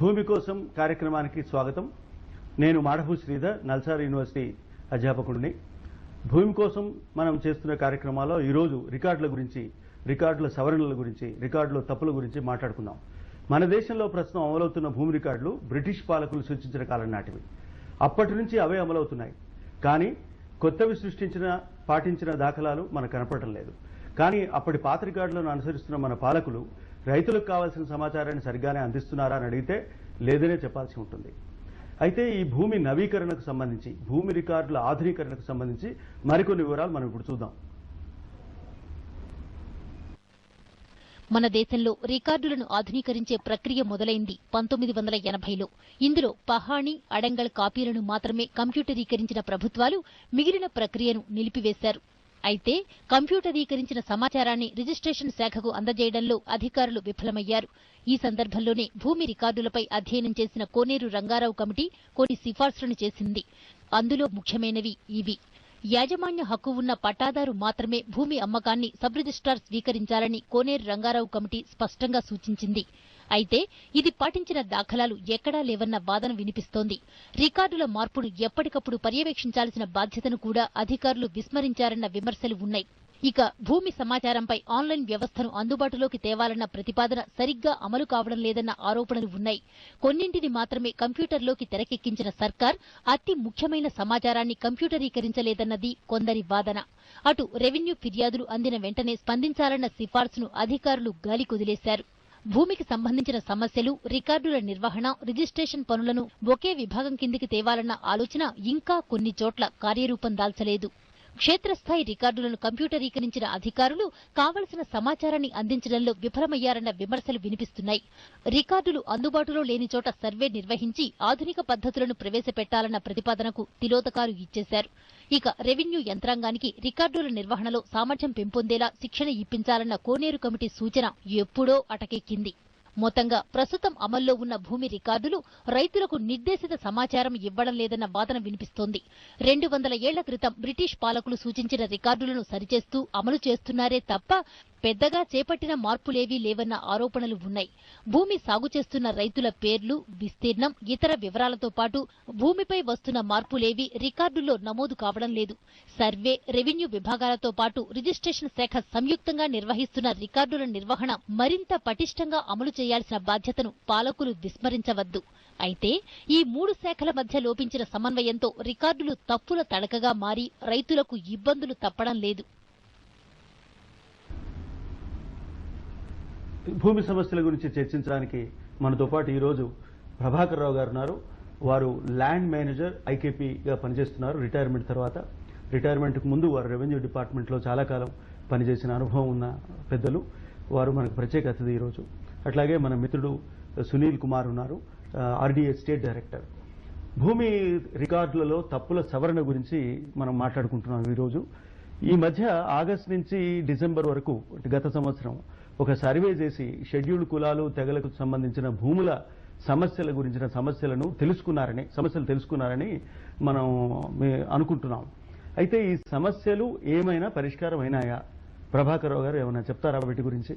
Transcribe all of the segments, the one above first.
భూమి కోసం కార్యక్రమానికి స్వాగతం. నేను మాడభూ శ్రీధర్, నల్సార్ యూనివర్సిటీ అధ్యాపకుడిని. భూమి కోసం మనం చేస్తున్న కార్యక్రమాల్లో ఈరోజు రికార్డుల గురించి, రికార్డుల సవరణల గురించి, రికార్డుల తప్పుల గురించి మాట్లాడుకుందాం. మన దేశంలో ప్రస్తుతం అమలవుతున్న భూమి రికార్డులు బ్రిటిష్ పాలకులు సూచించిన కాలం నాటివి. అప్పటి నుంచి అవే అమలవుతున్నాయి. కానీ కొత్తవి పాటించిన దాఖలాలు మనకు కనపడటం లేదు. కానీ అప్పటి పాత రికార్డులను అనుసరిస్తున్న మన పాలకులు రైతులకు కావాల్సిన సమాచారాన్ని సరిగ్గానే అందిస్తున్నారా అని అడిగితే లేదనే చెప్పాల్సి ఉంటుంది. అయితే ఈ భూమి నవీకరణకు సంబంధించి, భూమి రికార్డుల ఆధునీకరణకు సంబంధించి మరికొన్ని వివరాలు మనం ఇప్పుడు చూద్దాం. మన దేశంలో రికార్డులను ఆధునీకరించే ప్రక్రియ మొదలైంది 1980లో. ఇందులో పహాణి, అడంగల్ కాపీలను మాత్రమే కంప్యూటరీకరించిన ప్రభుత్వాలు మిగిలిన ప్రక్రియను నిలిపివేశారు. అయితే కంప్యూటరీకరించిన సమాచారాన్ని రిజిస్ట్రేషన్ శాఖకు అందజేయడంలో అధికారులు విఫలమయ్యారు. ఈ సందర్భంలోనే భూమి రికార్డులపై అధ్యయనం చేసిన కోనేరు రంగారావు కమిటీ కొన్ని సిఫార్సులను చేసింది. అందులో ముఖ్యమైనవి ఇవి: యాజమాన్య హక్కు ఉన్న పట్టాదారు మాత్రమే భూమి అమ్మకాన్ని సబ్ రిజిస్ట్రార్ స్వీకరించాలని కోనేరు రంగారావు కమిటీ స్పష్టంగా సూచించింది. అయితే ఇది పాటించిన దాఖలాలు ఎక్కడా లేవన్న వాదన వినిపిస్తోంది. రికార్డుల మార్పును ఎప్పటికప్పుడు పర్యవేక్షించాల్సిన బాధ్యతను కూడా అధికారులు విస్మరించారన్న విమర్శలు ఉన్నాయి. ఇక భూమి సమాచారంపై ఆన్లైన్ వ్యవస్థను అందుబాటులోకి తేవాలన్న ప్రతిపాదన సరిగ్గా అమలు కావడం లేదన్న ఆరోపణలు ఉన్నాయి. కొన్నింటిని మాత్రమే కంప్యూటర్లోకి తెరకెక్కించిన సర్కార్ అతి ముఖ్యమైన సమాచారాన్ని కంప్యూటరీకరించలేదన్నది కొందరి వాదన. అటు రెవెన్యూ ఫిర్యాదులు అందిన వెంటనే స్పందించాలన్న సిఫార్సును అధికారులు గాలి కుదిలేశారు. భూమికి సంబంధించిన సమస్యలు, రికార్డుల నిర్వహణ, రిజిస్ట్రేషన్ పనులను ఒకే విభాగం కిందికి తేవాలన్న ఆలోచన ఇంకా కొన్ని చోట్ల కార్యరూపం దాల్చలేదు. క్షేత్రస్థాయి రికార్డులను కంప్యూటరీకరించిన అధికారులు కావలసిన సమాచారాన్ని అందించడంలో విఫలమయ్యారన్న విమర్శలు వినిపిస్తున్నాయి. రికార్డులు అందుబాటులో లేని చోట సర్వే నిర్వహించి ఆధునిక పద్ధతులను ప్రవేశపెట్టాలన్న ప్రతిపాదనకు తిలోదకాలు ఇచ్చేశారు. ఇక రెవెన్యూ యంత్రాంగానికి రికార్డుల నిర్వహణలో సామర్థ్యం పెంపొందేలా శిక్షణ ఇప్పించాలన్న కోనేరు కమిటీ సూచన ఎప్పుడో అటకెక్కింది. మొత్తంగా ప్రస్తుతం అమల్లో ఉన్న భూమి రికార్డులు రైతులకు నిర్దేశిత సమాచారం ఇవ్వడం లేదన్న వాదన వినిపిస్తోంది. 200 ఏళ్ల క్రితం బ్రిటిష్ పాలకులు సూచించిన రికార్డులను సరిచేస్తూ అమలు చేస్తున్నారే తప్ప పెద్దగా చేపట్టిన మార్పులేవీ లేవన్న ఆరోపణలు ఉన్నాయి. భూమి సాగు చేస్తున్న రైతుల పేర్లు, విస్తీర్ణం, ఇతర వివరాలతో పాటు భూమిపై వస్తున్న మార్పులేవీ రికార్డుల్లో నమోదు కావడం లేదు. సర్వే, రెవెన్యూ విభాగాలతో పాటు రిజిస్ట్రేషన్ శాఖ సంయుక్తంగా నిర్వహిస్తున్న రికార్డుల నిర్వహణ మరింత పటిష్టంగా అమలు చేయాల్సిన బాధ్యతను పాలకులు విస్మరించవద్దు. అయితే ఈ 3 శాఖల మధ్య లోపించిన సమన్వయంతో రికార్డులు తప్పుల తడకగా మారి రైతులకు ఇబ్బందులు తప్పడం లేదు. భూమి సమస్యల గురించి చర్చించడానికి మనతో పాటు ఈరోజు ప్రభాకర్ రావు గారు ఉన్నారు. వారు ల్యాండ్ మేనేజర్, ఐకేపీగా పనిచేస్తున్నారు. రిటైర్మెంట్ తర్వాత, రిటైర్మెంట్కు ముందు వారు రెవెన్యూ డిపార్ట్మెంట్లో చాలా కాలం పనిచేసిన అనుభవం ఉన్న పెద్దలు. వారు మనకు ప్రత్యేక అతిథి ఈరోజు. అట్లాగే మన మిత్రుడు సునీల్ కుమార్ ఉన్నారు, ఆర్డీఏ స్టేట్ డైరెక్టర్. భూమి రికార్డులలో తప్పుల సవరణ గురించి మనం మాట్లాడుకుంటున్నాం ఈరోజు. ఈ మధ్య ఆగస్టు నుంచి డిసెంబర్ వరకు, గత సంవత్సరం ఒక సర్వే చేసి షెడ్యూల్డ్ కులాలు, తెగలకు సంబంధించిన భూముల సమస్యల గురించిన సమస్యలు తెలుసుకున్నారని మనం అనుకుంటున్నాం. అయితే ఈ సమస్యలు ఏమైనా పరిష్కారం అయినాయా? ప్రభాకర్ రావు గారు ఏమైనా చెప్తారా వీటి గురించి?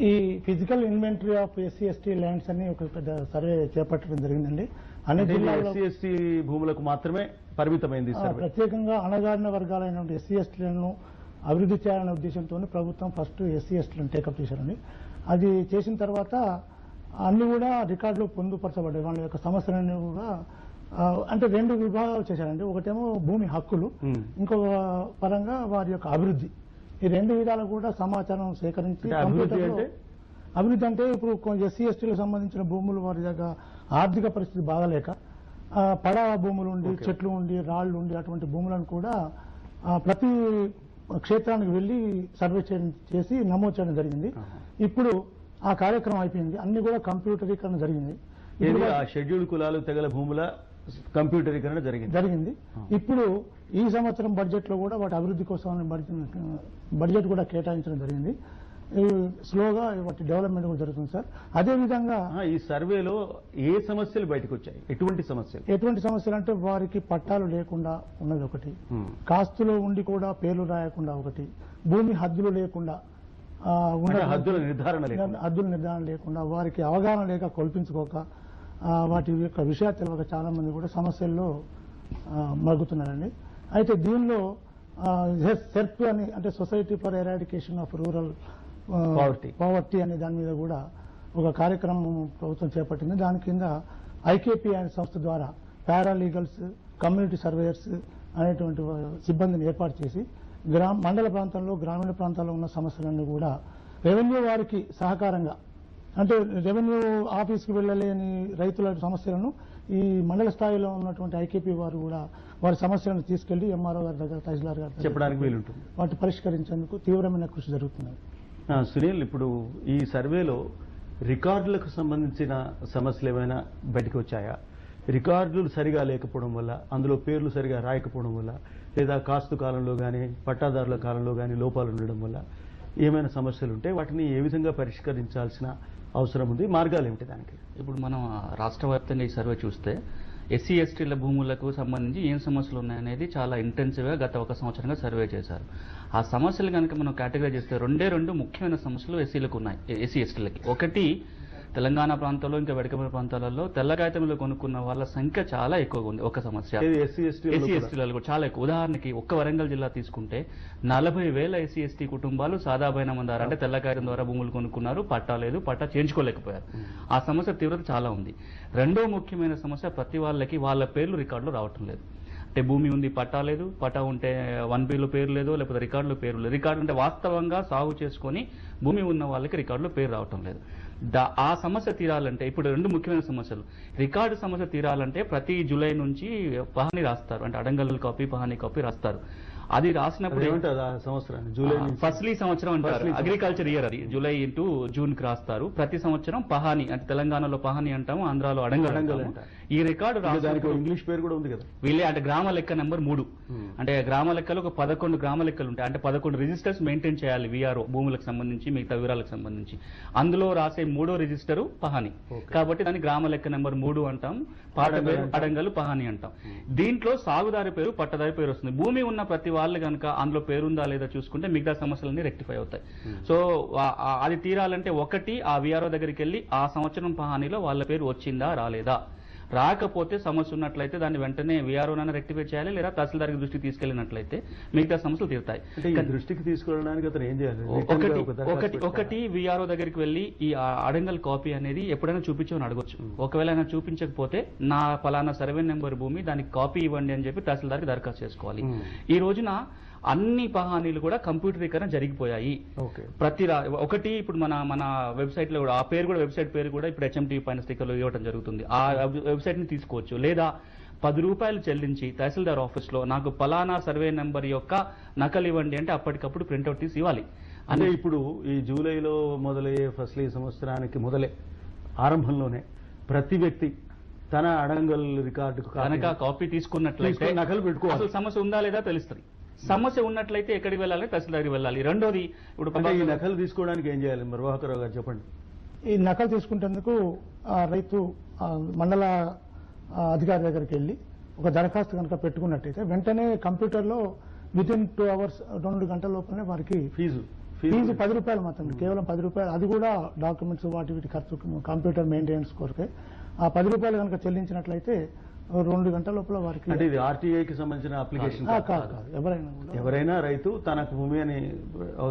ఈ physical inventory of SC ST lands అని ఒక పెద్ద సర్వే చేపట్టడం జరిగిందండి. అన్ని జిల్లాల్లో ఎస్సీ ఎస్టీ భూములకు మాత్రమే పరిమితమైంది. ప్రత్యేకంగా అణగారిన వర్గాలైన ఎస్సీ ఎస్టీలను అభివృద్ధి చేయాలనే ఉద్దేశంతో ప్రభుత్వం ఫస్ట్ ఎస్సీ ఎస్టీలను టేకప్ చేశారండి. అది చేసిన తర్వాత అన్ని కూడా రికార్డులో పొందుపరచబడ్డాయి. వాళ్ళ యొక్క సమస్యలన్నీ కూడా అంటే 2 విభాగాలు చేశారండి. ఒకటేమో భూమి హక్కులు, ఇంకొక పరంగా వారి యొక్క అభివృద్ధి. ఈ 2 విధాలు కూడా సమాచారం సేకరించి అభివృద్ధి అంటే ఇప్పుడు ఎస్సీ ఎస్టీలకు సంబంధించిన భూములు వారి దగ్గర ఆర్థిక పరిస్థితి బాగలేక పడవ భూములు ఉండి, చెట్లు ఉండి, రాళ్లు ఉండి అటువంటి భూములను కూడా ప్రతి క్షేత్రానికి వెళ్లి సర్వే చేసి నమోదు చేయడం జరిగింది. ఇప్పుడు ఆ కార్యక్రమం అయిపోయింది. అన్ని కూడా కంప్యూటరీకరణ జరిగింది. షెడ్యూల్డ్ కులాలు, తెగల భూముల కంప్యూటరీకరణ జరిగింది. ఇప్పుడు ఈ సంవత్సరం బడ్జెట్ లో కూడా వాటి అభివృద్ధి కోసం బడ్జెట్ కూడా కేటాయించడం జరిగింది. స్లోగా వాటి డెవలప్మెంట్ కూడా జరుగుతుంది సార్. అదేవిధంగా ఈ సర్వేలో ఏ సమస్యలు బయటకు వచ్చాయి? ఎటువంటి సమస్యలు అంటే వారికి పట్టాలు లేకుండా ఉన్నది ఒకటి, కాస్తులో ఉండి కూడా పేర్లు రాయకుండా ఒకటి, భూమి హద్దులు లేకుండా హద్దుల నిర్ధారణ లేకుండా వారికి అవగాహన లేక కొల్పించుకోక వాటి యొక్క విషయాలు తెలియక చాలా మంది కూడా సమస్యల్లో మగ్గుతున్నారండి. అయితే దీనిలో సెర్ప్ అని అంటే society for eradication of rural poverty అనే దాని మీద కూడా ఒక కార్యక్రమం ప్రభుత్వం చేపట్టింది. దాని కింద ఐకేపీ అనే సంస్థ ద్వారా పారాలీగల్స్, కమ్యూనిటీ సర్వేయర్స్ అనేటువంటి సిబ్బందిని ఏర్పాటు చేసి మండల ప్రాంతంలో, గ్రామీణ ప్రాంతాల్లో ఉన్న సమస్యలన్నీ కూడా రెవెన్యూ వారికి సహకారంగా, అంటే రెవెన్యూ ఆఫీస్కి వెళ్ళలేని రైతుల సమస్యలను ఈ మండల స్థాయిలో ఉన్నటువంటి ఐకేపీ వారు కూడా వారి సమస్యలను తీసుకెళ్లి ఎంఆర్ఓ గారి దగ్గర, తహసీల్దార్ గారి దగ్గర చెప్పడానికి వీలుంటుంది. వాటి పరిష్కరించేందుకు తీవ్రమైన కృషి జరుగుతుంది. సునీల్, ఇప్పుడు ఈ సర్వేలో రికార్డులకు సంబంధించిన సమస్యలు ఏమైనా బయటకు వచ్చాయా? రికార్డులు సరిగా లేకపోవడం వల్ల, అందులో పేర్లు సరిగా రాయకపోవడం వల్ల, లేదా కాస్తు కాలంలో కానీ పట్టాదారుల కాలంలో కానీ లోపాలు ఉండడం వల్ల ఏమైనా సమస్యలు ఉంటే వాటిని ఏ విధంగా పరిష్కరించాల్సిన అవసరం ఉంది? మార్గాలు ఏమిటి దానికి? ఇప్పుడు మనం రాష్ట్ర వ్యాప్తంగా ఈ సర్వే చూస్తే ఎస్సీ ఎస్టీల భూములకు సంబంధించి ఏం సమస్యలు ఉన్నాయనేది చాలా ఇంటెన్సివ్గా గత 1 సంవత్సరంగా సర్వే చేశారు. ఆ సమస్యలు కనుక మనం కేటగిరైజ్ చేస్తే రెండు ముఖ్యమైన సమస్యలు ఎస్సీలకు ఉన్నాయి, ఎస్సీ ఎస్టీలకి. ఒకటి, తెలంగాణ ప్రాంతంలో ఇంకా వెడకబడిన ప్రాంతాలలో తెల్ల కాగితంలో కొనుక్కున్న వాళ్ళ సంఖ్య చాలా ఎక్కువగా ఉంది. ఒక సమస్య ఎస్సీ ఎస్టీలలో కూడా చాలా ఎక్కువ. ఉదాహరణకి ఒక్క వరంగల్ జిల్లా తీసుకుంటే 40,000 ఎస్సీ ఎస్టీ కుటుంబాలు సాదాబైన మందారు అంటే తెల్ల కాగితం ద్వారా భూములు కొనుక్కున్నారు, పట్టా లేదు, పట్టా చేయించుకోలేకపోయారు. ఆ సమస్య తీవ్రత చాలా ఉంది. రెండో ముఖ్యమైన సమస్య, ప్రతి వాళ్ళకి వాళ్ళ పేర్లు రికార్డులో రావటం లేదు. అంటే భూమి ఉంది, పట్టా లేదు, పట్టా ఉంటే 1Bలో పేరు లేదు, లేకపోతే రికార్డులో పేరు లేదు. రికార్డు అంటే వాస్తవంగా సాగు చేసుకొని భూమి ఉన్న వాళ్ళకి రికార్డులో పేరు రావటం లేదు. ఆ సమస్య తీరాలంటే ఇప్పుడు 2 ముఖ్యమైన సమస్యలు. రికార్డు సమస్య తీరాలంటే ప్రతి జూలై నుంచి పహానీ రాస్తారు, అంటే అడంగల్ కాపీ, పహానీ కాపీ రాస్తారు. అది రాసినప్పుడు ఫస్ట్లీ సంవత్సరం అంటారు, అగ్రికల్చర్ ఇయర్ అది జూలై టు జూన్ కి రాస్తారు. ప్రతి సంవత్సరం పహానీ, అంటే తెలంగాణలో పహానీ అంటాము, ఆంధ్రాలో అడంగల్ అంటాము. ఈ రికార్డు ఇంగ్లీష్ పేరు కూడా ఉంది కదా వీళ్ళే, అంటే గ్రామ లెక్క నెంబర్ 3. అంటే గ్రామ లెక్కలు ఒక 11 గ్రామ లెక్కలు ఉంటాయి. అంటే 11 రిజిస్టర్స్ మెయింటైన్ చేయాలి విఆర్ఓ, భూములకు సంబంధించి మిగతా వివరాలకు సంబంధించి. అందులో రాసే 3వ రిజిస్టరు పహానీ, కాబట్టి దాన్ని గ్రామ లెక్క నెంబర్ 3 అంటాం. పాట పేరు అడంగల్, పహానీ అంటాం. దీంట్లో సాగుదారి పేరు, పట్టదారి పేరు వస్తుంది. భూమి ఉన్న ప్రతి వాళ్ళు కనుక అందులో పేరుందా లేదా చూసుకుంటే మిగతా సమస్యలన్నీ రెక్టిఫై అవుతాయి. సో అది తీరాలంటే ఒకటి, ఆ విఆర్ఓ దగ్గరికి వెళ్ళి ఆ సంవత్సరం పహానీలో వాళ్ళ పేరు వచ్చిందా రాలేదా, రాకపోతే సమస్య ఉన్నట్లయితే దాన్ని వెంటనే విఆర్ఓనైనా రెక్టిఫై చేయాలి, లేదా తహసీల్దార్ దృష్టికి తీసుకెళ్లినట్లయితే మిగతా సమస్యలు తీరుతాయి. దృష్టికి తీసుకెళ్ళడానికి అతను ఏం చేయాలి? ఒకటి విఆర్ఓ దగ్గరికి వెళ్ళి ఈ అడంగల్ కాపీ అనేది ఎప్పుడైనా చూపించమని అడగొచ్చు. ఒకవేళ ఆయన చూపించకపోతే నా ఫలానా సర్వే నెంబర్ భూమి, దానికి కాపీ ఇవ్వండి అని చెప్పి తహసీల్దార్కి దరఖాస్తు చేసుకోవాలి. ఈ రోజున అన్ని పహానీలు కూడా కంప్యూటరీకరణ జరిగిపోయాయి. ఒకటి ఇప్పుడు మన వెబ్సైట్ లో కూడా ఆ పేరు కూడా, వెబ్సైట్ పేరు కూడా ఇప్పుడు HMT పైన స్టిక్కర్లు ఇవ్వడం జరుగుతుంది. ఆ వెబ్సైట్ ని తీసుకోవచ్చు. లేదా 10 రూపాయలు చెల్లించి తహసీల్దార్ ఆఫీస్ లో నాకు పలానా సర్వే నెంబర్ యొక్క నకలు ఇవ్వండి అంటే అప్పటికప్పుడు ప్రింట్అవుట్ తీసి ఇవ్వాలి. అంటే ఇప్పుడు ఈ జూలైలో మొదలయ్యే ఫస్ట్లీ సంవత్సరానికి మొదలే ఆరంభంలోనే ప్రతి వ్యక్తి తన అడంగల్ రికార్డు కనుక కాపీ తీసుకున్నట్లయితే నకలు పెట్టుకోవాలి. అసలు సమస్య ఉందా లేదా తెలుస్తుంది. సమస్య ఉన్నట్లయితే ఎక్కడికి వెళ్ళాలి? తహసీల్దార్కి వెళ్ళాలి. రెండోది, ఇప్పుడు ఈ నకలు తీసుకోవడానికి ఏం చేయాలి? ప్రభాకర్ గారు చెప్పండి. ఈ నకలు తీసుకునేందుకు రైతు మండల అధికారి దగ్గరికి వెళ్ళి ఒక దరఖాస్తు కనుక పెట్టుకున్నట్టయితే వెంటనే కంప్యూటర్లో వితిన్ 2 hours 2 గంటల లోపలనే వారికి ఫీజు 10 రూపాయలు మాత్రమే, కేవలం 10 రూపాయలు. అది కూడా డాక్యుమెంట్స్ వీటి ఖర్చు, కంప్యూటర్ మెయింటెనెన్స్ కొరకే. ఆ 10 రూపాయలు కనుక చెల్లించినట్లయితే 2 గంటల లోపల వారికి. అంటే ఇది ఆర్టీఐకి సంబంధించిన అప్లికేషన్ కాదు, ఎవరైనా రైతు తనకు భూమి అని,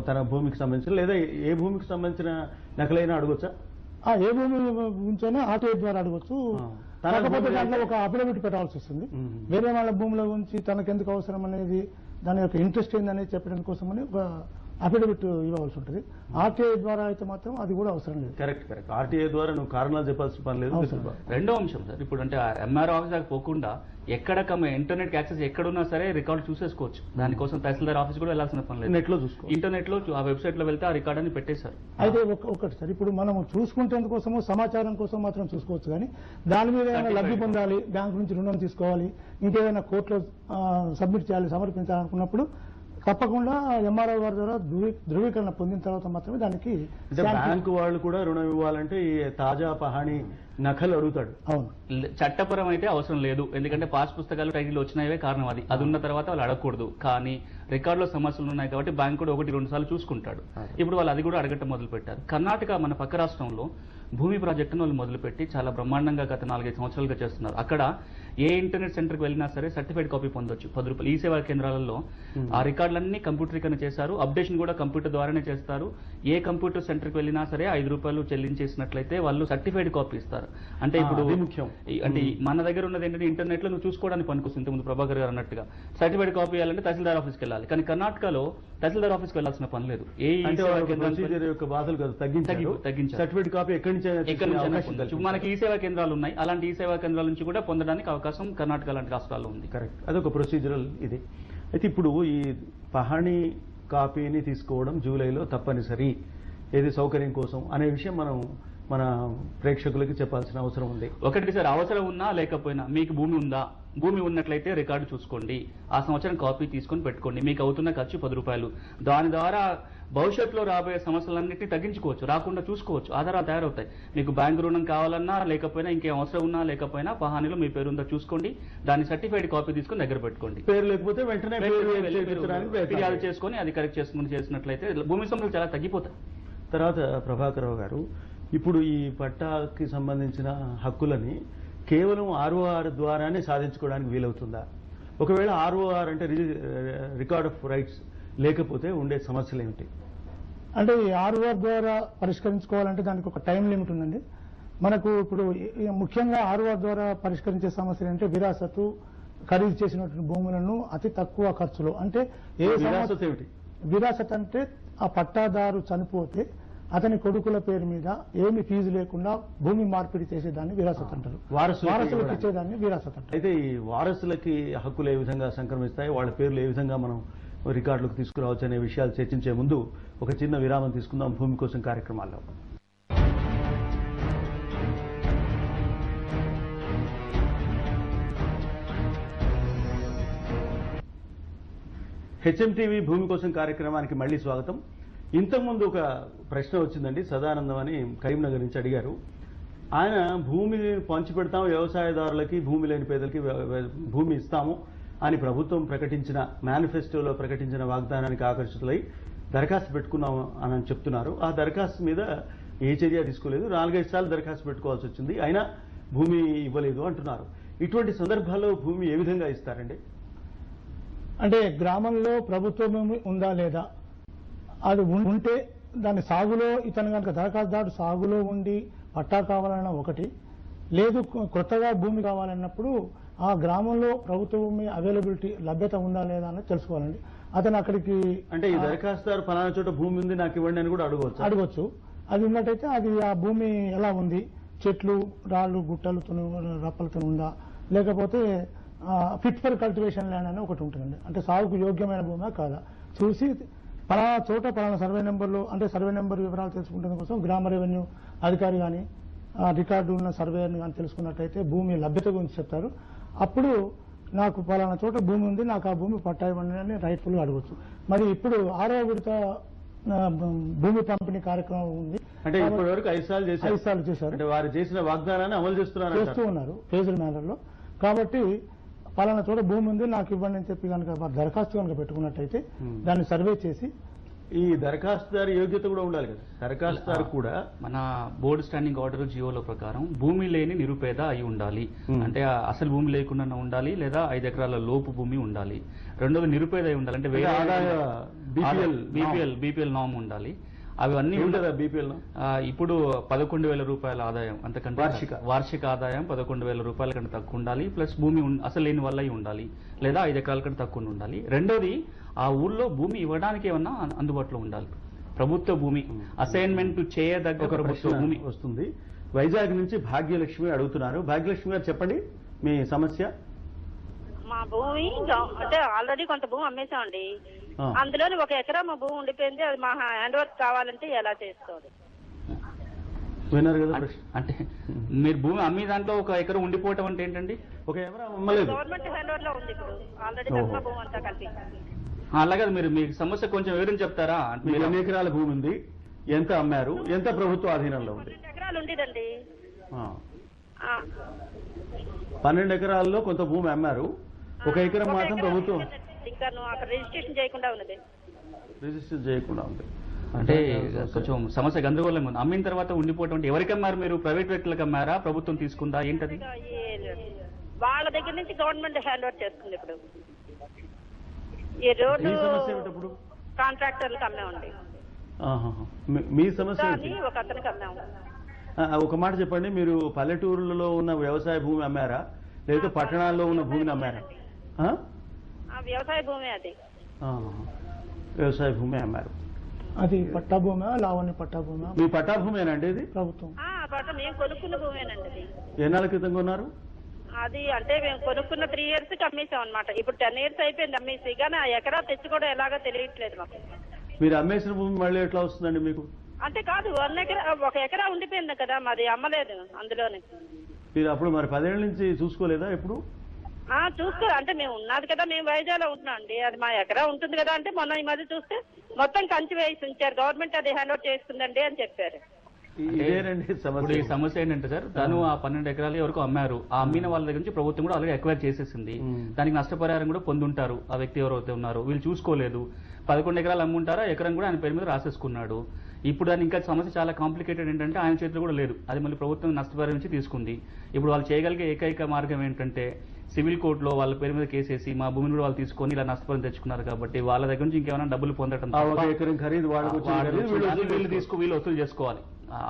తన భూమికి సంబంధించిన లేదా ఏ భూమికి సంబంధించిన నకలైనా అడగొచ్చా? ఏ భూమి గురించైనా ఆర్టీఐ ద్వారా అడగొచ్చు. కాకపోతే దాంట్లో ఒక అఫిడవిట్ పెట్టాల్సి వస్తుంది. వేరే వాళ్ళ భూముల గురించి తనకెందుకు అవసరం అనేది, దాని యొక్క ఇంట్రెస్ట్ ఏందనేది చెప్పడం కోసమని ఒక అఫిడవిట్ ఇవ్వవలసి ఉంటుంది. ఆర్టీఐ ద్వారా అయితే మాత్రం అది కూడా అవసరం లేదు. కరెక్ట్. ఆర్టీఐ ద్వారా నువ్వు కారణాలు చెప్పాల్సిన పని లేదు. రెండో అంశం సార్, ఇప్పుడు అంటే ఎంఆర్ఓ ఆఫీస్ దాకా పోకుండా ఎక్కడ ఇంటర్నెట్ యాక్సెస్ ఎక్కడున్నా సరే రికార్డు చూసేసుకోవచ్చు. దానికోసం తహసీల్దార్ ఆఫీస్ కూడా వెళ్లాల్సిన పని లేదు. నెట్ లో చూసుకో, ఇంటర్నెట్ లో ఆ వెబ్సైట్ లో వెళ్తే ఆ రికార్డ్ అని పెట్టేశారు. అయితే ఒకటి సార్, ఇప్పుడు మనం చూసుకుంటేందుకోసము సమాచారం కోసం మాత్రం చూసుకోవచ్చు, కానీ దాని మీద ఏమైనా లబ్ధి పొందాలి, బ్యాంకు నుంచి రుణం తీసుకోవాలి, ఇంకేదైనా కోర్టులో సబ్మిట్ చేయాలి, సమర్పించాలనుకున్నప్పుడు తప్పకుండా ఎంఆర్ఓ గారి ద్వారా ధృవీకరణ పొందిన తర్వాత మాత్రమే దానికి అంటే బ్యాంకు వాళ్ళు కూడా రుణం ఇవ్వాలంటే ఈ తాజా పహాణి నకలు అడుగుతాడు. అవును, చట్టపరం అయితే అవసరం లేదు, ఎందుకంటే పాస్ పుస్తకాలు టైటిల్ వచ్చినాయే కారణం అది ఉన్న తర్వాత వాళ్ళు అడగకూడదు. కానీ రికార్డులో సమస్యలు ఉన్నాయి కాబట్టి బ్యాంకు కూడా 1-2 సార్లు చూసుకుంటాడు. ఇప్పుడు వాళ్ళు అది కూడా అడగటం మొదలు పెట్టారు. కర్ణాటక మన పక్క రాష్ట్రంలో భూమి ప్రాజెక్టును వాళ్ళు మొదలుపెట్టి చాలా బ్రహ్మాండంగా గత 4-5 సంవత్సరాలుగా చేస్తున్నారు. అక్కడ ఏ ఇంటర్నెట్ సెంటర్కి వెళ్ళినా సరే సర్టిఫైడ్ కాపీ పొందొచ్చు 10 రూపాయలు. ఈ సేవా కేంద్రాలలో ఆ రికార్డులన్నీ కంప్యూటరీకరణ చేశారు, అప్డేషన్ కూడా కంప్యూటర్ ద్వారానే చేస్తారు. ఏ కంప్యూటర్ సెంటర్కి వెళ్ళినా సరే 5 రూపాయలు చెల్లించేసినట్లయితే వాళ్ళు సర్టిఫైడ్ కాపీ ఇస్తారు. అంటే ఇప్పుడు ముఖ్యం. అంటే మన దగ్గర ఉన్నది ఏంటంటే ఇంటర్నెట్ లో నువ్వు చూసుకోవడానికి పనికొస్తుంది. ఇంతకుముందు ప్రభాకర్ గారు అన్నట్టుగా సర్టిఫైడ్ కాపీ ఇవ్వాలంటే తహసీల్దార్ ఆఫీస్కి వెళ్ళాలి. కానీ కర్ణాటకలో తహసీల్దార్ ఆఫీస్కి వెళ్ళాల్సిన పని లేదు. సర్టిఫైడ్ కాపీ ఎక్కడి నుంచి మనకి ఈ సేవా కేంద్రాలు ఉన్నాయి. అలాంటి ఈ సేవా కేంద్రాల నుంచి కూడా పొందడానికి అవకాశం కర్ణాటక లాంటి రాష్ట్రాల్లో ఉంది. కరెక్ట్, అదొక ప్రొసీజరల్ ఇది. అయితే ఇప్పుడు ఈ పహాణి కాపీని తీసుకోవడం జూలైలో తప్పనిసరి, ఏది సౌకర్యం కోసం అనే విషయం మనం మన ప్రేక్షకులకి చెప్పాల్సిన అవసరం ఉంది. ఒకటి సార్, అవసరం ఉన్నా లేకపోయినా మీకు భూమి ఉందా, భూమి ఉన్నట్లయితే రికార్డు చూసుకోండి, ఆ సంవత్సరం కాపీ తీసుకొని పెట్టుకోండి. మీకు అవుతున్న ఖర్చు 10 రూపాయలు. దాని ద్వారా భవిష్యత్తులో రాబోయే సమస్యలన్నింటినీ తగ్గించుకోవచ్చు, రాకుండా చూసుకోవచ్చు, ఆధారాలు తయారవుతాయి. మీకు బ్యాంకు రుణం కావాలన్నా లేకపోయినా, ఇంకేం అవసరం ఉన్నా లేకపోయినా పహానీలో మీ పేరు ఉందా చూసుకోండి, దాని సర్టిఫైడ్ కాపీ తీసుకొని దగ్గర పెట్టుకోండి. పేరు లేకపోతే వెంటనే ఫిర్యాదు చేసుకొని అది కరెక్ట్ చేసుకుని చేసినట్లయితే భూమి సమస్యలు చాలా తగ్గిపోతాయి. తర్వాత ప్రభాకర్ రావు గారు, ఇప్పుడు ఈ పట్టాకి సంబంధించిన హక్కులని కేవలం ROR ద్వారానే సాధించుకోవడానికి వీలవుతుందా? ఒకవేళ ROR అంటే రికార్డ్ ఆఫ్ రైట్స్ లేకపోతే ఉండే సమస్యలు ఏమిటి? అంటే ఈ ROR ద్వారా పరిష్కరించుకోవాలంటే దానికి ఒక టైం లిమిట్ ఉందండి. మనకు ఇప్పుడు ముఖ్యంగా ROR ద్వారా పరిష్కరించే సమస్యలు అంటే విరాసతు, ఖరీదు చేసినటువంటి భూములను అతి తక్కువ ఖర్చులో, అంటే విరాసత్ ఏమిటి? విరాసత్ అంటే ఆ పట్టాదారు చనిపోతే అతని కొడుకుల పేరు మీద ఏమి ఫీజు లేకుండా భూమి మార్పిడి చేసేదాన్ని విరాసత్ అంటారు. వారసులకు ఇచ్చేదాన్ని విరాసత్ అంటారు. అయితే ఈ వారసులకి హక్కులు ఏ విధంగా సంక్రమిస్తాయి, వాళ్ళ పేర్లు ఏ విధంగా మనం రికార్డులకు తీసుకురావచ్చు అనే విషయాలు చర్చించే ముందు ఒక చిన్న విరామం తీసుకుందాం భూమి కోసం కార్యక్రమాల్లో. HMTV భూమి కోసం కార్యక్రమానికి మళ్ళీ స్వాగతం. ఇంతకుముందు ఒక ప్రశ్న వచ్చిందండి, సదానందం అని కరీంనగర్ నుంచి అడిగారు. ఆయన భూమిని పంచిపెడతాం వ్యవసాయదారులకి, భూమి లేని పేదలకి భూమి ఇస్తాము అని ప్రభుత్వం ప్రకటించిన మేనిఫెస్టోలో ప్రకటించిన వాగ్దానానికి ఆకర్షితులై దరఖాస్తు పెట్టుకున్నాము అని చెప్తున్నారు. ఆ దరఖాస్తు మీద ఏ చర్య తీసుకోలేదు, 4-5 సార్లు దరఖాస్తు పెట్టుకోవాల్సి వచ్చింది, అయినా భూమి ఇవ్వలేదు అంటున్నారు. ఇటువంటి సందర్భాల్లో భూమి ఏ విధంగా ఇస్తారండి? అంటే గ్రామంలో ప్రభుత్వ భూమి ఉందా లేదా, అది ఉంటే దాని సాగులో ఇతను కనుక దరఖాస్తుదారు సాగులో ఉండి పట్టా కావాలన్నా ఒకటి, లేదు కొత్తగా భూమి కావాలన్నప్పుడు ఆ గ్రామంలో ప్రభుత్వ భూమి అవైలబిలిటీ లభ్యత ఉందా లేదా అని తెలుసుకోవాలండి. అతను అక్కడికి అంటే ఈ దరఖాస్తుదారు ఫలానా చోట భూమి ఉంది నాకు ఇవ్వండి అని కూడా అడగవచ్చు. అది ఉన్నట్టయితే అది ఆ భూమి ఎలా ఉంది, చెట్లు, రాళ్లు, గుట్టలతో, రప్పలతో ఉందా, లేకపోతే ఫిట్ ఫర్ కల్టివేషన్ ల్యాండ్ అని ఒకటి ఉంటుందండి. అంటే సాగుకు యోగ్యమైన భూమా కాదా చూసి పలానా చోట పలానా సర్వే నెంబర్లో, అంటే సర్వే నెంబర్ వివరాలు తెలుసుకుంటున్న కోసం గ్రామ రెవెన్యూ అధికారి కానీ రికార్డు ఉన్న సర్వేని కానీ తెలుసుకున్నట్టయితే భూమి లభ్యత గురించి చెప్తారు. అప్పుడు నాకు పలానా చోట భూమి ఉంది, నాకు ఆ భూమి పట్టా ఇవ్వండి అని రైట్ఫుల్గా అడగచ్చు. మరి ఇప్పుడు 6వ విడత భూమి పంపిణీ కార్యక్రమం ఉంది. అంటే ఇప్పటి వరకు 5 సార్లు చేశారు. అంటే వారు చేసిన వాగ్దానాన్ని అమలు చేస్తూ ఉన్నారు ఫేజ్డ్ మేనర్లో. కాబట్టి పలానా చోట భూమి ఉంది నాకు ఇవ్వండి అని చెప్పి కనుక దరఖాస్తు కనుక పెట్టుకున్నట్టయితే దాన్ని సర్వే చేసి, ఈ దరఖాస్తుదారు యోగ్యత కూడా ఉండాలి కదా, దరఖాస్తుదారు కూడా మన బోర్డు స్టాండింగ్ ఆర్డర్ జియోల ప్రకారం భూమి లేని నిరుపేద అయి ఉండాలి. అంటే అసలు భూమి లేకుండా ఉండాలి, లేదా 5 ఎకరాల లోపు భూమి ఉండాలి. రెండోది నిరుపేద అయి ఉండాలి, అంటే బీపీఎల్ నామ్ ఉండాలి. అవన్నీ ఉంటుందా బీపీఎల్? ఇప్పుడు 11,000 రూపాయల ఆదాయం, అంతకంటే వార్షిక ఆదాయం 11,000 రూపాయల కంటే తక్కువ ఉండాలి. ప్లస్ భూమి అసలు లేని వల్ల ఉండాలి, లేదా 5 ఎకరాల కంటే తక్కువ ఉండాలి. రెండోది ఆ ఊర్లో భూమి ఇవ్వడానికి ఏమన్నా అందుబాటులో ఉండాలి. ప్రభుత్వ భూమి అసైన్మెంట్ చేయదగ్గ ప్రభుత్వ భూమి వస్తుంది. వైజాగ్ నుంచి భాగ్యలక్ష్మి అడుగుతున్నారు. భాగ్యలక్ష్మి గారు చెప్పండి మీ సమస్య. మా భూమి అంటే ఆల్రెడీ కొంత భూమి అమ్మేసామండి, అందులోని 1 ఎకరా మా భూమి ఉండిపోయింది, అది మా హ్యాండ్ ఓవర్ కావాలంటే ఎలా చేసుకోవాలి? విన్నారు కదా, అంటే మీరు భూమి అమ్మి దాంట్లో 1 ఎకరం ఉండిపోవటం అంటే ఏంటండి? 1 ఎకరం అమ్మలేదు, గవర్నమెంట్ హ్యాండ్ ఓవర్ లో ఉంది ఇప్పుడు ఆల్రెడీ తక్కువ భూమి అంతా కలిపి. అలాగే మీరు మీ సమస్య కొంచెం వివరించి చెప్తారా? మీకు ఎన్ని ఎకరాల భూమి ఉంది, ఎంత అమ్మారు, ఎంత ప్రభుత్వ ఆధీనంలో ఉంది? 12 ఎకరాలు ఉండేదండి. 12 ఎకరాల్లో కొంత భూమి అమ్మారు, 1 ఎకరం మాత్రం ప్రభుత్వం ఇంకా అక్కడ రిజిస్ట్రేషన్ చేయకుండా ఉన్నది. రిజిస్టర్ చేయకుండా ఉంది అంటే కొంచెం సమస్య గందరగోళంగా ఉంది. అమ్మిన తర్వాత ఉండిపోవటం ఎవరికి అమ్మారు? మీరు ప్రైవేట్ వ్యక్తులకు అమ్మారా, ప్రభుత్వం తీసుకుందా, ఏంటది? వాళ్ళ దగ్గర నుంచి గవర్నమెంట్ హ్యాండ్ ఓవర్ చేస్తుంది. ఇప్పుడు ఈ రోడ్డు కాంట్రాక్టర్లకు అమ్మామండి. మీ సమస్య ఒక అతనికి అమ్మాము. ఒక మాట చెప్పండి, మీరు పల్లెటూరులలో ఉన్న వ్యవసాయ భూమి అమ్మారా, లేదా పట్టణాల్లో ఉన్న భూమిని అమ్మారా? వ్యవసాయ భూమి అది. వ్యవసాయ భూమి అమ్మారు. అది పట్టా భూమా, లావణ్య పట్టా భూమా? మీ పట్టా భూమేనండి ఇది? ప్రభుత్వం. మేము కొనుక్కున్న భూమేనండి అది. ఎన్నాళ్ళ క్రితం కొన్నారు? అది అంటే మేము కొనుక్కున్న 3 years కి అమ్మేసాం అనమాట. ఇప్పుడు 10 years అయిపోయింది అమ్మేసి, కానీ ఆ ఎకరా తెచ్చుకోవడం ఎలాగో తెలియట్లేదు మాకు. మీరు అమ్మేసిన భూమి మళ్ళీ ఎట్లా వస్తుందండి మీకు? అంటే కాదు, 1 ఎకరా ఉండిపోయింది కదా, మాది అమ్మలేదు అందులోనే. మీరు అప్పుడు మరి 10 ఏళ్ల నుంచి చూసుకోలేదా ఎప్పుడు? చూసుకో అంటే మేము ఉన్నది కదా, మేము వైజాగ్లో ఉంటున్నాం అండి. అది మా ఎకరా ఉంటుంది కదా అంటే మొన్న ఈ మధ్య చూస్తే మొత్తం కంచి వేసి ఉంచారు, గవర్నమెంట్ అది హ్యాండ్ ఓవర్ చేస్తుందండి అని చెప్పారు. ఇప్పుడు ఈ సమస్య ఏంటంటే సార్, తను ఆ 12 ఎకరాలు ఎవరికి అమ్మారు, ఆ అమ్మిన వాళ్ళ దగ్గర నుంచి ప్రభుత్వం కూడా ఆల్రెడీ ఎక్వైర్ చేసేసింది. దానికి నష్టపరిహారం కూడా పొందుంటారు ఆ వ్యక్తి ఎవరైతే ఉన్నారో. వీళ్ళు చూసుకోలేదు, 11 ఎకరాలు అమ్ముంటారా, ఎకరం కూడా ఆయన పేరు మీద రాసేసుకున్నాడు. ఇప్పుడు దాని ఇంకా సమస్య చాలా కాంప్లికేటెడ్ ఏంటంటే ఆయన చేతిలో కూడా లేదు, అది మళ్ళీ ప్రభుత్వం నష్టపరిహారం నుంచి తీసుకుంది. ఇప్పుడు వాళ్ళు చేయగలిగే ఏకైక మార్గం ఏంటంటే సివిల్ కోర్టులో వాళ్ళ పేరు మీద కేసేసి మా భూమిని కూడా వాళ్ళు తీసుకొని ఇలా నష్టపరిహారం తెచ్చుకున్నారు కాబట్టి వాళ్ళ దగ్గర నుంచి ఇంకేమైనా డబ్బులు పొందడం, వీళ్ళు వసూలు చేసుకోవాలి.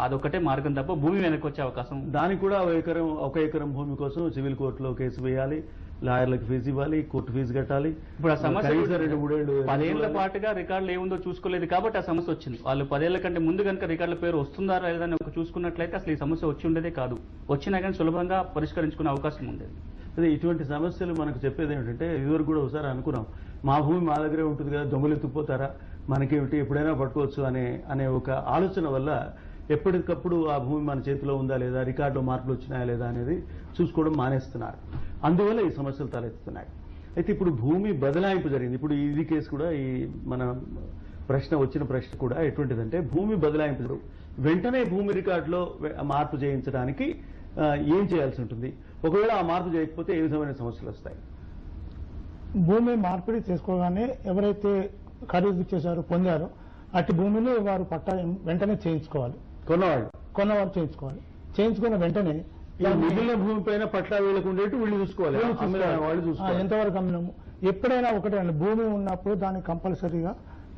అదొకటే మార్గం తప్ప భూమి వెనక్కి వచ్చే అవకాశం. దానికి కూడా 1 ఎకరం భూమి కోసం సివిల్ కోర్టులో కేసు వేయాలి, లాయర్లకు ఫీజు ఇవ్వాలి, కోర్టు ఫీజు కట్టాలి. ఇప్పుడు ఆ సమస్య 10 ఏళ్ల పాటుగా రికార్డులు ఏముందో చూసుకోలేదు కాబట్టి ఆ సమస్య వచ్చింది. వాళ్ళు 10 ఏళ్ల కంటే ముందు కనుక రికార్డుల పేరు వస్తుందా లేదా అని ఒక చూసుకున్నట్లయితే అసలు ఈ సమస్య వచ్చి ఉండేదే కాదు. వచ్చినా కానీ సులభంగా పరిష్కరించుకునే అవకాశం ఉండేది. అదే ఇటువంటి సమస్యలు మనకు చెప్పేది ఏంటంటే, ఇదివరకు కూడా ఒకసారి అనుకున్నాం, మా భూమి మా దగ్గరే ఉంటుంది కదా, దొంగలు ఎత్తుకుపోతారా, మనకేమిటి ఎప్పుడైనా పట్టుకోవచ్చు అనే ఒక ఆలోచన వల్ల ఎప్పటికప్పుడు ఆ భూమి మన చేతిలో ఉందా లేదా, రికార్డులో మార్పులు వచ్చినాయా లేదా అనేది చూసుకోవడం మానేస్తున్నారు. అందువల్ల ఈ సమస్యలు తలెత్తుతున్నాయి. అయితే ఇప్పుడు భూమి బదలాయింపు జరిగింది. ఇప్పుడు ఇది కేసు కూడా, ఈ మన వచ్చిన ప్రశ్న కూడా ఎటువంటిదంటే, భూమి బదలాయింపు వెంటనే భూమి రికార్డులో మార్పు చేయించడానికి ఏం చేయాల్సి ఉంటుంది, ఒకవేళ ఆ మార్పు చేయకపోతే ఏ విధమైన సమస్యలు వస్తాయి? భూమి మార్పిడి చేసుకోగానే ఎవరైతే ఖరీదు చేశారో, పొందారో అట్టి భూమిని వారు పట్టా వెంటనే చేయించుకోవాలి. కొన్నవారు చేయించుకోవాలి. చేయించుకున్న వెంటనే మిగిలిన భూమి పైన పట్టా వీళ్ళకు ఉండేట్టు వీళ్ళు చూసుకోవాలి. వాళ్ళు చూసుకోవాలి ఎంతవరకు అమ్మినాము. ఎప్పుడైనా ఒకటే అండి, భూమి ఉన్నప్పుడు దాన్ని కంపల్సరీగా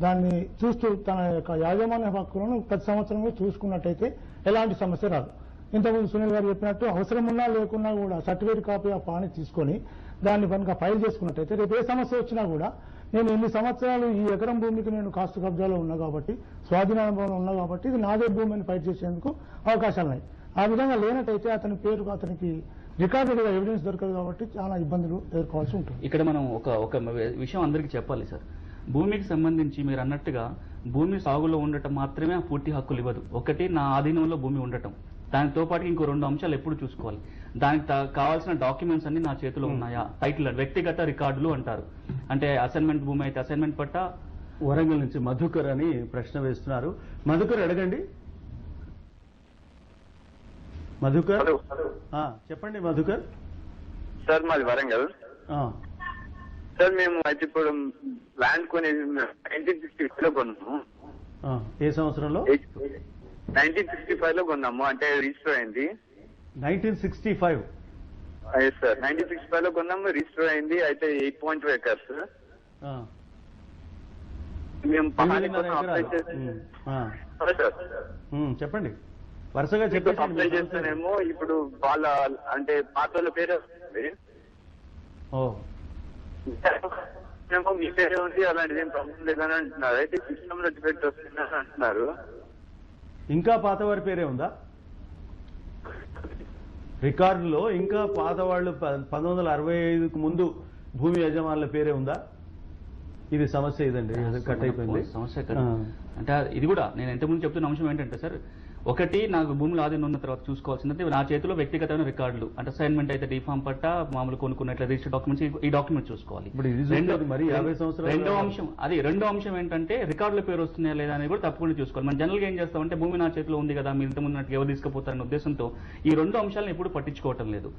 దాన్ని చూస్తూ తన యొక్క యాజమాన్య హక్కులను ప్రతి సంవత్సరం చూసుకున్నట్టయితే ఎలాంటి సమస్య రాదు. ఇంతకుముందు సునీల్ గారు చెప్పినట్టు అవసరం ఉన్నా లేకున్నా కూడా సర్టిఫికేట్ కాపీ ఆ పాని తీసుకొని దాన్ని కనుక ఫైల్ చేసుకున్నట్టయితే రేపు ఏ సమస్య వచ్చినా కూడా నేను ఇన్ని సంవత్సరాలు ఈ ఎకరం భూమికి నేను కాస్త కబ్జాలో ఉన్నా కాబట్టి, స్వాధీనానుభవంలో ఉన్నా కాబట్టి ఇది నాదే భూమి అని ఫైట్ చేసేందుకు అవకాశాలు ఉన్నాయి. ఆ విధంగా లేనట్టయితే అతని పేరుకు అతనికి రికార్డుగా ఎవిడెన్స్ దొరకదు కాబట్టి చాలా ఇబ్బందులు ఎదుర్కోవాల్సి ఉంటుంది. ఇక్కడ మనం ఒక విషయం అందరికీ చెప్పాలి సార్. భూమికి సంబంధించి మీరు అన్నట్టుగా భూమి సాగులో ఉండటం మాత్రమే ఆ పూర్తి హక్కులు ఇవ్వదు. ఒకటి, నా ఆధీనంలో భూమి ఉండటం, దానితో పాటు ఇంకో 2 అంశాలు ఎప్పుడు చూసుకోవాలి. దానికి కావాల్సిన డాక్యుమెంట్స్ అన్ని నా చేతిలో ఉన్నాయా, టైటిల్, వ్యక్తిగత రికార్డులు అంటారు. అంటే అసైన్మెంట్ భూమి అయితే అసైన్మెంట్ పట్టా. వరంగల్ నుంచి మధుకర్ అని ప్రశ్న వేస్తున్నారు. మధుకర్ అడగండి. మధుకర్ చెప్పండి. మధుకర్ సార్, మాది వరంగల్ సార్. మేము అయితే ఇప్పుడు ల్యాండ్ కొనేది 1965 లో కొన్నాము. ఏ సంవత్సరంలో? 1965 లో కొన్నాము, అంటే రిజిస్టర్ అయింది 1965. సార్ 1965 లో కొన్నాము, రిజిస్టర్ అయింది. అయితే 8.2 acres. మేము చెప్పండి, వరుసగా అప్లై చేస్తానేమో. ఇప్పుడు వాళ్ళ అంటే పాత వాళ్ళ పేరు మీ పేరే ఉంది, అలాంటిది ఏం ప్రాబ్లం లేదని అంటున్నారు. అయితే సిస్టమ్ లో డిఫెక్ట్ వస్తుందని అంటున్నారు. ఇంకా పాత వారి పేరే ఉందా రికార్డులో? ఇంకా పాత వాళ్ళు 1965కు ముందు భూమి యజమానుల పేరే ఉందా? ఇది సమస్య. ఇదండి, కట్ అయిపోయింది సమస్య. అంటే ఇది కూడా నేను ఇంతకుముందు చెప్తున్న అంశం ఏంటంటే సార్, ఒకటి నాకు భూములు ఆధీనం ఉన్న తర్వాత చూసుకోవాల్సింది నా చేతిలో వ్యక్తిగతమైన రికార్డులు, అంటే అసైన్మెంట్ అయితే డిఫామ్ పట్ట, మామూలు కొనుక్కున్నట్లయితే రిజిస్టర్ డాక్యుమెంట్స్, ఈ డాక్యుమెంట్ చూసుకోవాలి. రెండో అంశం ఏంటంటే రికార్డుల పేరు వస్తున్నాయా లేదా అనేది కూడా తప్పకుండా చూసుకోవాలి. మనం జనరల్గా ఏం చేస్తామంటే భూమి నా చేతిలో ఉంది కదా, మీరు ఇంతకుముందు ఎవరు తీసుకుపోతారనే ఉద్దేశంతో ఈ రెండు అంశాలను ఎప్పుడు పట్టించుకోవటం లేదు.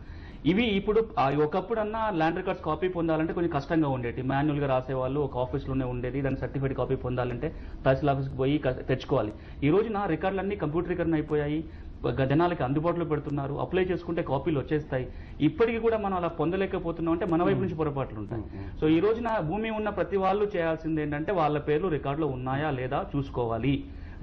ఇవి ఇప్పుడు ఒకప్పుడన్నా ల్యాండ్ రికార్డ్స్ కాపీ పొందాలంటే కొంచెం కష్టంగా ఉండేది. మాన్యువల్ గా రాసేవాళ్ళు, ఒక ఆఫీస్లోనే ఉండేది. దాని సర్టిఫికేట్ కాపీ పొందాలంటే తహసీల్ ఆఫీస్కి పోయి తెచ్చుకోవాలి. ఈ రోజు నా రికార్డులన్నీ కంప్యూటరీకరణ అయిపోయాయి, జనాలకి అందుబాటులో పెడుతున్నారు, అప్లై చేసుకుంటే కాపీలు వచ్చేస్తాయి. ఇప్పటికీ కూడా మనం అలా పొందలేకపోతున్నాం అంటే మన వైపు నుంచి పొరపాట్లు ఉంటాయి. సో ఈ రోజున భూమి ఉన్న ప్రతి వాళ్ళు చేయాల్సింది ఏంటంటే వాళ్ళ పేర్లు రికార్డులో ఉన్నాయా లేదా చూసుకోవాలి.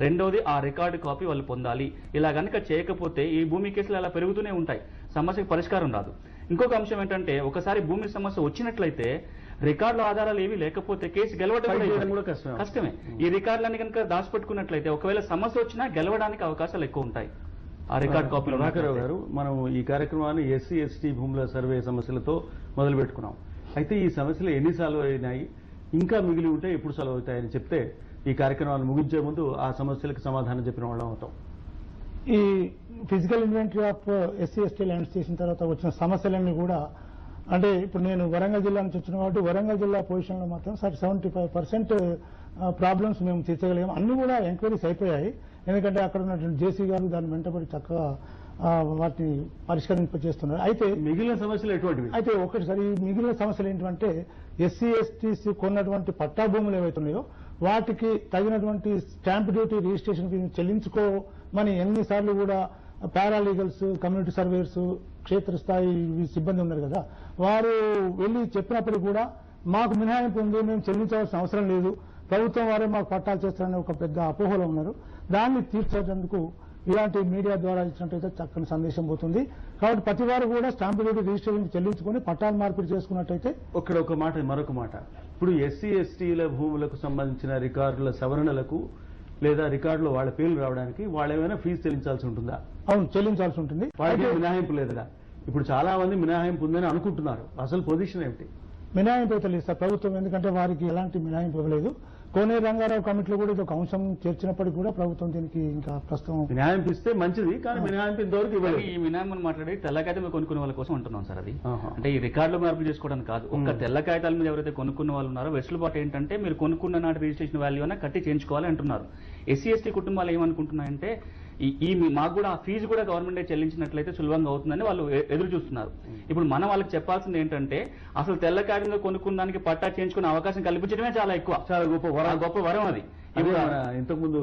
రెండోది ఆ రికార్డు కాపీ వాళ్ళు పొందాలి. ఇలా కనుక చేయకపోతే ఈ భూమి కేసులు అలా పెరుగుతూనే ఉంటాయి, సమస్యకు పరిష్కారం రాదు. ఇంకొక అంశం ఏంటంటే ఒకసారి భూమి సమస్య వచ్చినట్లయితే రికార్డుల ఆధారాలు ఏవి లేకపోతే కేసు గెలవడం కూడా కష్టమే. ఈ రికార్డులన్నీ కనుక దాచిపెట్టుకున్నట్లయితే ఒకవేళ సమస్య వచ్చినా గెలవడానికి అవకాశాలు ఎక్కువ ఉంటాయి. ఆ రికార్డ్ కాపీ. ప్రభాకర్ గారు, మనం ఈ కార్యక్రమాన్ని ఎస్సీ ఎస్టీ భూముల సర్వే సమస్యలతో మొదలు పెట్టుకున్నాం. అయితే ఈ సమస్యలు ఎన్ని సాల్వ్ అయినాయి, ఇంకా మిగిలి ఉంటే ఎప్పుడు సాల్వ్ అవుతాయని చెప్తే ఈ కార్యక్రమాన్ని ముగించే ముందు ఆ సమస్యలకు సమాధానం చెప్పిన వాళ్ళం అవుతాం. ఈ physical inventory of SC ST lands చేసిన తర్వాత వచ్చిన సమస్యలన్నీ కూడా, అంటే ఇప్పుడు నేను వరంగల్ జిల్లా నుంచి వచ్చిన కాబట్టి వరంగల్ జిల్లా పొజిషన్లో మాత్రం 75% ప్రాబ్లమ్స్ మేము తీర్చగలిగాం. అన్ని కూడా ఎంక్వైరీస్ అయిపోయాయి. ఎందుకంటే అక్కడ ఉన్నటువంటి జేసీ గారు దాన్ని వెంటబడి చక్కగా వాటిని పరిష్కరింపజేస్తున్నారు. అయితే మిగిలిన సమస్యలు ఎటువంటివి? అయితే ఒకటిసారి మిగిలిన సమస్యలు ఏంటంటే ఎస్సీ ఎస్టీస్ కొన్నటువంటి పట్టా భూములు ఏవైతున్నాయో వాటికి తగినటువంటి స్టాంప్ డ్యూటీ, రిజిస్ట్రేషన్ ఫీజు చెల్లించుకోమని ఎన్నిసార్లు కూడా పారాలీగల్స్, కమ్యూనిటీ సర్వేయర్స్, క్షేత్రస్థాయి సిబ్బంది ఉన్నారు కదా, వారు వెళ్లి చెప్పినప్పుడు కూడా మాకు మినహాయింపు ఉంది, మేము చెల్లించవలసిన అవసరం లేదు, ప్రభుత్వం వారే మాకు పట్టాలు చేస్తారని ఒక పెద్ద అపోహలో ఉన్నారు. దాన్ని తీర్చేందుకు ఇలాంటి మీడియా ద్వారా ఇచ్చినట్టయితే చక్కని సందేశం పోతుంది. కాబట్టి ప్రతి వారు కూడా స్టాంప్ డ్యూటీ, రిజిస్ట్రేషన్ చెల్లించుకొని పట్టాలు మార్పిడి చేసుకున్నట్టయితే. ఒక మాట, మరొక మాట, ఇప్పుడు ఎస్సీ ఎస్టీల భూములకు సంబంధించిన రికార్డుల సవరణలకు లేదా రికార్డులో వాళ్ళ పేర్లు రావడానికి వాళ్ళు ఏమైనా ఫీజు చెల్లించాల్సి ఉంటుందా? అవును, చెల్లించాల్సి ఉంటుంది. వాళ్ళకి మినహాయింపు లేదుగా. ఇప్పుడు చాలా మంది మినహాయింపు ఉందని అనుకుంటున్నారు. అసలు పొజిషన్ ఏమిటి? మినహాయింపు అయితే లేదు సార్ ప్రభుత్వం, ఎందుకంటే వారికి ఎలాంటి మినహాయింపు ఇవ్వలేదు. కోనేరు రంగారావు కమిటీలో కూడా ఇది ఒక అంశం చేర్చినప్పటికీ కూడా ప్రభుత్వం దీనికి ఇంకా ప్రస్తుతం మినహాయింపు ఇస్తే మంచిది, కానీ మినహాయింపు ఇంతవరకు ఇవ్వలేదు. ఈ మినహాయింపు మాట్లాడి తెల్ల కాగితం కొనుక్కునే వాళ్ళ కోసం అంటున్నాం సార్. అది అంటే ఈ రికార్డులు మార్పు చేసుకోవడానికి కాదు. ఒక్క తెల్ల కాగితాల మీద ఎవరైతే కొనుక్కున్న వాళ్ళు ఉన్నారో వెసులుబాటు ఏంటంటే మీరు కొనుక్కున్న నాటి రిజిస్ట్రేషన్ వాల్యూ అయినా కట్టి చేయించుకోవాలి అంటున్నారు. ఎస్సీ ఎస్టీ కుటుంబాలు ఏమనుకుంటున్నాయంటే మాకు కూడా ఆ ఫీజు కూడా గవర్నమెంట్ చెల్లించినట్లయితే సులభంగా అవుతుందని వాళ్ళు ఎదురు చూస్తున్నారు. ఇప్పుడు మనం వాళ్ళకి చెప్పాల్సింది ఏంటంటే అసలు తెల్ల కాగితంగా కొనుక్కున్నానికి పట్టా చేయించుకునే అవకాశం కల్పించడమే చాలా ఎక్కువ, చాలా గొప్ప వరం అది. ఇంతకుముందు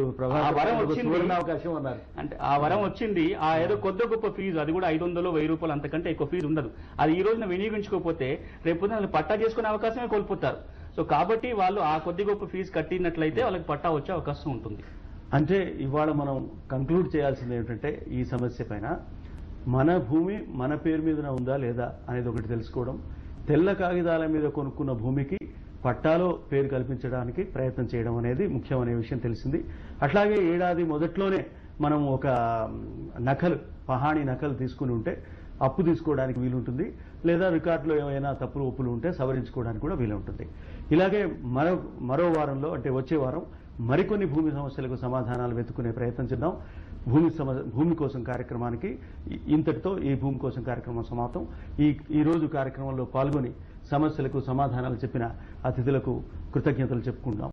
అవకాశం అన్నారు అంటే ఆ వరం వచ్చింది. ఆ ఏదో కొద్ది గొప్ప ఫీజు, అది కూడా 500, 1000 రూపాయలు, అంతకంటే ఎక్కువ ఫీజు ఉండదు. అది ఈ రోజున వినియోగించుకోకపోతే రేపు పట్టా చేసుకునే అవకాశమే కోల్పోతారు. సో కాబట్టి వాళ్ళు ఆ కొద్ది గొప్ప ఫీజు కట్టినట్లయితే వాళ్ళకి పట్టా వచ్చే అవకాశం ఉంటుంది. అంటే ఇవాళ మనం కంక్లూడ్ చేయాల్సింది ఏమిటంటే ఈ సమస్య పైన మన భూమి మన పేరు మీద ఉందా లేదా అనేది ఒకటి తెలుసుకోవడం, తెల్ల కాగితాల మీద కొనుక్కున్న భూమికి పట్టాలో పేరు కల్పించడానికి ప్రయత్నం చేయడం అనేది ముఖ్యమనే విషయం తెలిసింది. అట్లాగే ఏడాది మొదట్లోనే మనం ఒక పహాణి నకలు తీసుకుని ఉంటే అప్పు తీసుకోవడానికి వీలుంటుంది, లేదా రికార్డులో ఏమైనా తప్పులు ఒప్పులు ఉంటే సవరించుకోవడానికి కూడా వీలుంటుంది. ఇలాగే మరో వారంలో, అంటే వచ్చే వారం మరికొన్ని భూమి సమస్యలకు సమాధానాలు వెతుకునే ప్రయత్నం చేద్దాం. భూమి కోసం కార్యక్రమానికి ఇంతటితో ఈ భూమి కోసం కార్యక్రమం సమాప్తం. ఈ రోజు కార్యక్రమంలో పాల్గొని సమస్యలకు సమాధానాలు చెప్పిన అతిథులకు కృతజ్ఞతలు చెప్పుకుందాం.